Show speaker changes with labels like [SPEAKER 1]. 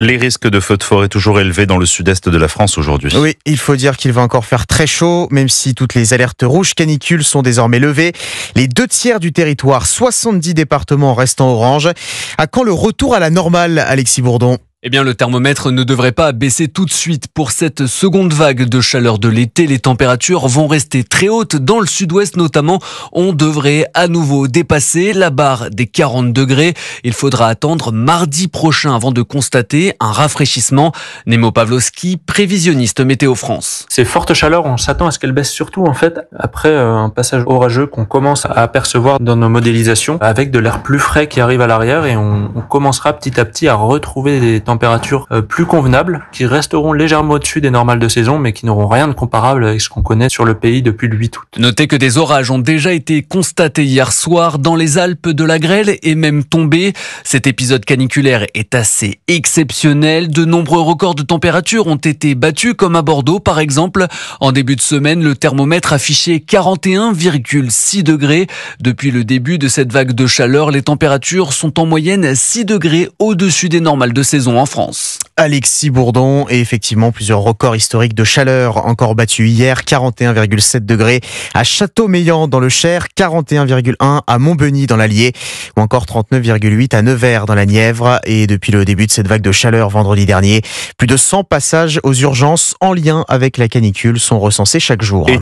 [SPEAKER 1] Les risques de feux de forêt toujours élevés dans le sud-est de la France aujourd'hui.
[SPEAKER 2] Oui, il faut dire qu'il va encore faire très chaud, même si toutes les alertes rouges canicules sont désormais levées. Les 2/3 du territoire, 70 départements restent en orange. À quand le retour à la normale, Alexis Bourdon ?
[SPEAKER 3] Eh bien, le thermomètre ne devrait pas baisser tout de suite. Pour cette seconde vague de chaleur de l'été, les températures vont rester très hautes. Dans le sud-ouest notamment, on devrait à nouveau dépasser la barre des 40 degrés. Il faudra attendre mardi prochain avant de constater un rafraîchissement. Nemo Pavlovski, prévisionniste Météo France.
[SPEAKER 4] Ces fortes chaleurs, on s'attend à ce qu'elles baissent surtout en fait après un passage orageux qu'on commence à apercevoir dans nos modélisations avec de l'air plus frais qui arrive à l'arrière et on commencera petit à petit à retrouver des températures plus convenables qui resteront légèrement au-dessus des normales de saison mais qui n'auront rien de comparable avec ce qu'on connaît sur le pays depuis le 8 août.
[SPEAKER 3] Notez que des orages ont déjà été constatés hier soir dans les Alpes, de la grêle est même tombée. Cet épisode caniculaire est assez exceptionnel. De nombreux records de température ont été battus comme à Bordeaux par exemple. En début de semaine, le thermomètre affichait 41,6 degrés. Depuis le début de cette vague de chaleur, les températures sont en moyenne 6 degrés au-dessus des normales de saison en France.
[SPEAKER 2] Alexis Bourdon, et effectivement plusieurs records historiques de chaleur encore battus hier, 41,7 degrés à Châteaumeillan dans le Cher, 41,1 à Montbeugny dans l'Allier ou encore 39,8 à Nevers dans la Nièvre. Et depuis le début de cette vague de chaleur vendredi dernier, plus de 100 passages aux urgences en lien avec la canicule sont recensés chaque jour.